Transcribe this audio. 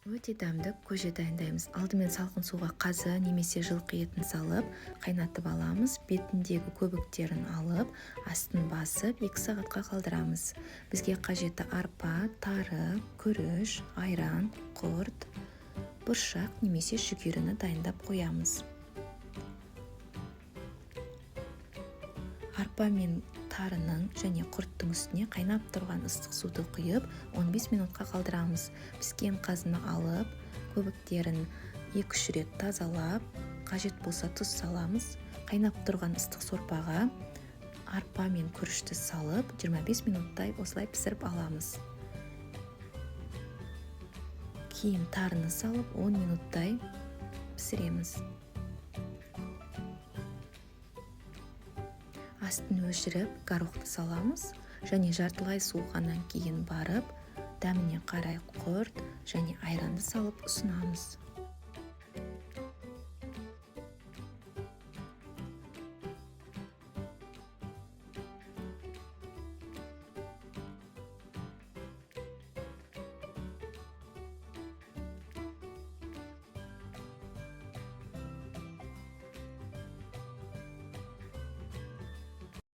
Өте дәмді көже дайындаймыз. Алдымен салқын суға қазы немесе жылқы етін салып, қайнатып аламыз. Бетіндегі көбіктерін алып, астын басып 2 сағатқа қалдырамыз. Бізге қажетті арпа, тары, күріш, айран, құрт, бұршақ немесе жүгеріні дайындап қоямыз. Арпа мен тарының және құрттың үстіне қайнап тұрған ыстық суды құйып 15 минутқа қалдырамыз. Піскен қазыны алып, көбіктерін 2-3 рет тазалап, қажет болса тұз саламыз. Қайнап тұрған ыстық сорпаға арпа мен күрішті салып 25 минуттай осылай пісіріп аламыз. Кейін тарыны салып 10 минуттай пісіреміз. Астын өшіріп, горохты саламыз және жартылай суығаннан кейін барып, дәміне қарай құрт және айранды салып ұсынамыз.